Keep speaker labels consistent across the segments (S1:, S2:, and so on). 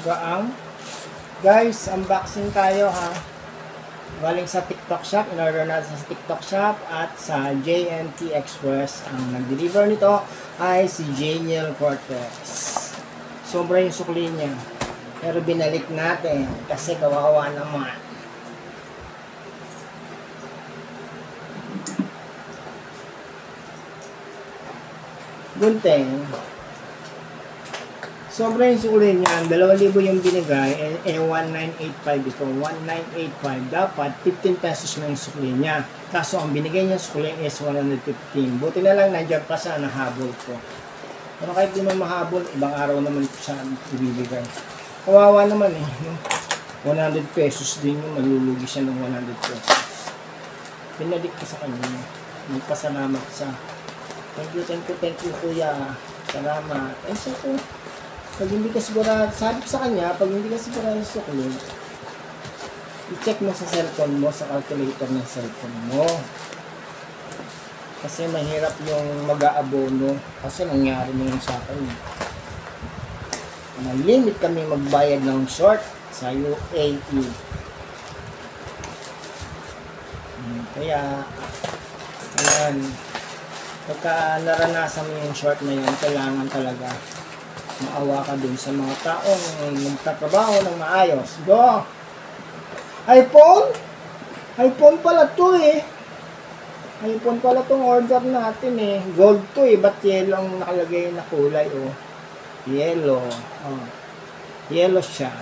S1: gaang. Guys, unboxing tayo ha. Galing sa TikTok shop. In-order natin sa TikTok shop at sa JNT Express. Ang nag-deliver nito ay si Janiel Cortez. Sobra yung sukli niya. Pero binalik natin kasi kawawa naman. Gunting. Sobra yung sukli niya. 2,000 yung binigay. 1985 ito. 1985. Dapat 15 pesos na yung sukli niya. Kaso ang binigay niya sukli is 115. Buti na lang nandiyan pa sa nahabol ko. Pero kahit di mo mahabol, ibang araw naman siya ibibigay. Kawawa naman eh. 100 pesos din yung malulugi siya ng 100 pesos. Pinalik ko sa kanya. Magpasalamat sa thank you kuya. Salamat. Eh siya ko. Pag hindi ka sigurado, sabi ko sa kanya, pag hindi ka sigurado sa sukli, i-check mo sa cellphone mo, sa calculator ng cellphone mo. Kasi mahirap yung mag-aabono. Kasi nangyari na yun sa akin. May limit kami magbayad ng short sa UAE. Kaya, ayan, pagka naranasan mo yung short na yun, kailangan talaga maawa ka dun sa mga taong magtatrabaho ng maayos. Go! iPhone? iPhone pala to eh. iPhone pala tong order natin eh. Gold to eh. Ba't yellow ang nakalagay na kulay oh? Yellow. Oh. Yellow siya.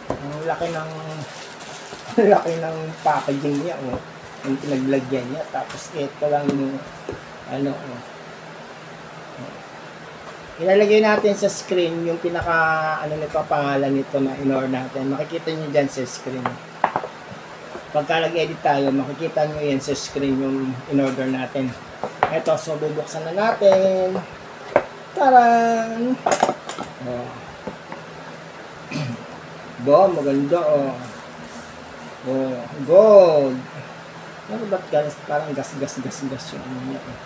S1: Ang laki ng packaging niya oh. Yung pinaglagyan niya. Tapos ito lang yung ano oh. Ilalagay natin sa screen yung pinaka ano nito pangalan nito na in-order natin. Makikita niyo diyan sa screen. Pagka nag-edit tayo, makikita niyo yan sa screen yung in-order natin. Ito, so bubuksan na natin. Taran! Oh. Bo, maganda oh. Oh, gold. Ano ba't parang gas yung ano niya eh.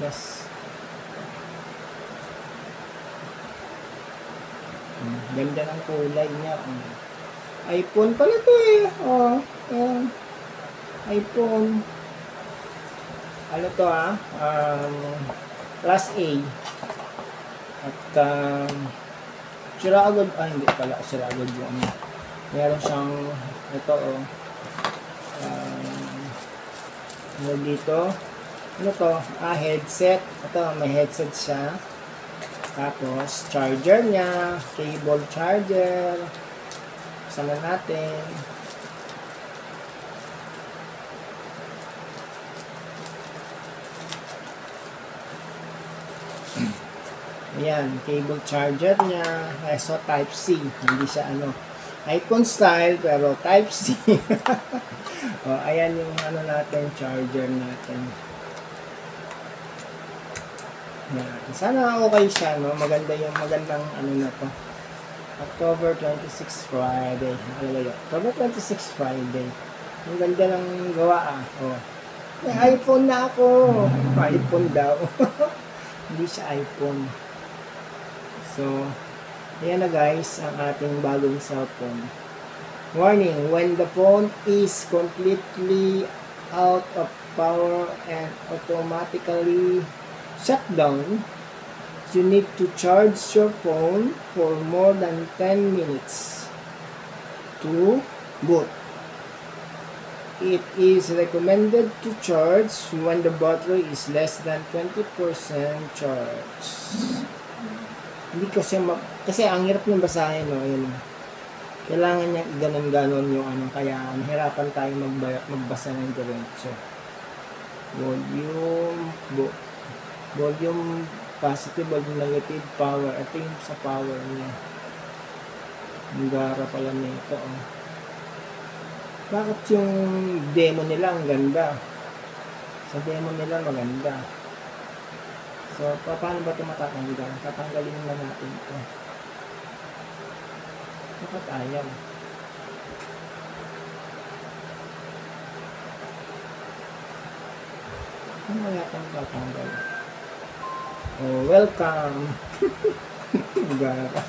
S1: Gas. Ganda ng kulay niya. iPhone pala to eh. Oh, iPhone. Ano to ah? Class A. At sira agad. Hindi pala sira agad yung meron siyang ito oh. Ano dito? Ano to? Headset. Ito, may headset siya. Tapos, charger niya, cable charger. Sama natin. Ayan, cable charger niya. So, Type-C. Hindi siya ano, iPhone style, pero Type-C. O, ayan yung ano natin, charger natin. Yan. Sana okay siya, no? Magandang ano na to. October 26 Friday. October 26 Friday. Ang ganda ng gawa ah. Oh. May iPhone na ako. iPhone daw. Hindi siya iPhone. So, ayan na guys, ang ating bagong cellphone. Warning, when the phone is completely out of power and automatically shut down, you need to charge your phone for more than 10 minutes to boot. It is recommended to charge when the battery is less than 20% charge. Hindi kasi ang hirap ng basahin no, yun. Kailangan niya ganon yung ano, kaya mahirapan tayo magbasa ng diretso. Volume positive, volume negative, power. Ito yung sa power niya. Ang gara pala nito. Oh. Bakit yung demo nila ang ganda? Sa demo nila maganda. So, paano ba ito matatanggal? Tatanggalin na natin ito. Bakit ayaw? Ano kaya itong tatanggal? Oh, welcome! Gara.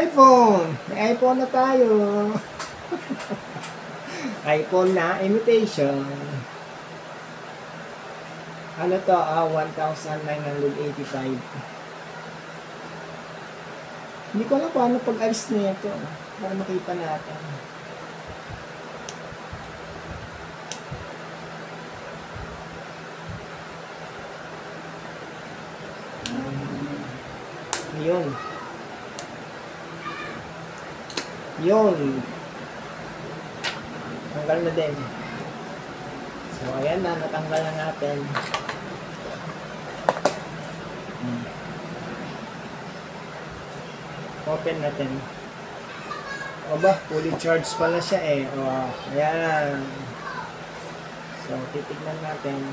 S1: iPhone! May iPhone na tayo. iPhone na imitation. Ano to? 1,985. Hindi ko alam paano pag-alis na ito. Para makita natin. Yun. Yun. Tanggal na din. So, ayan na. Natanggal na natin. Open natin. O ba, fully charged pala siya eh. O, ayan. So, titignan natin.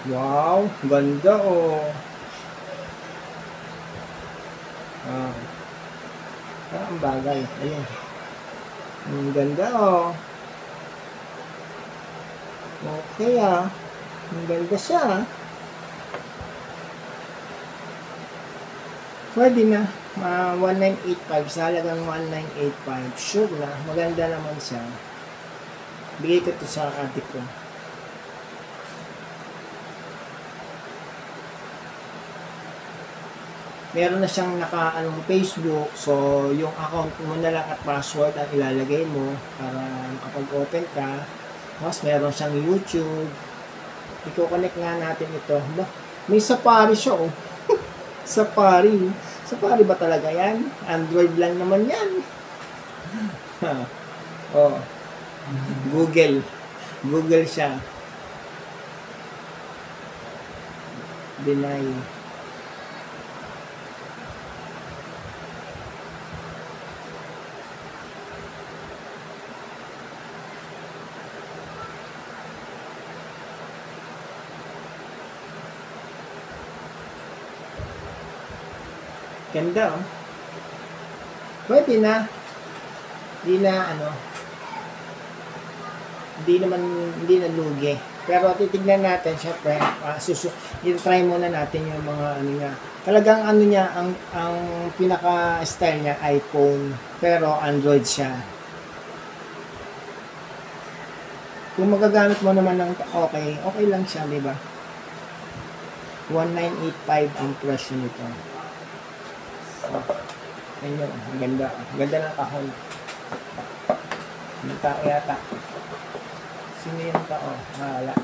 S1: Wow, ganda oh. Ang bagay. Ayun. Ang ganda oh. Okay ah. Ang ganda siya. Pwede na. 1985. Sa halagang 1985. Sure na. Maganda naman siya. Bigay ko ito sa adik ko. Meron na siyang naka-anong Facebook. So, yung account mo na lang at password ang ilalagay mo para makapag-open ka. Tapos, meron siyang YouTube. I-connect nga natin ito. May Safari siya oh. Safari. Safari ba talaga yan? Android lang naman yan. Oh. Google. Google siya. Deny. Ganda oh. Pwede na. Hindi na hindi na lugi. Pero titignan natin syempre, i-try muna natin yung mga niya. Talagang niya, ang pinaka-style niya iPhone, pero Android siya. Kung magagamit mo naman ng okay lang siya, di ba? 1985 ang presyo nito. So, ayun, ang ganda. Ang ganda ng kahon. Yung tao yata. Sino yung tao? Wala.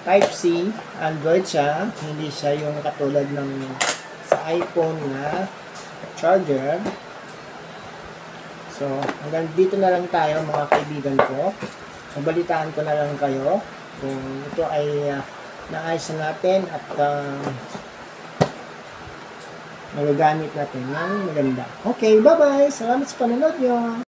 S1: Type-C, Android siya. Hindi siya yung katulad ng sa iPhone na charger. So, hanggang dito na lang tayo mga kaibigan ko. Mabalitaan ko na lang kayo kung ito ay naayos na natin at magagamit natin ng maganda. Okay, bye-bye! Salamat sa panonood nyo!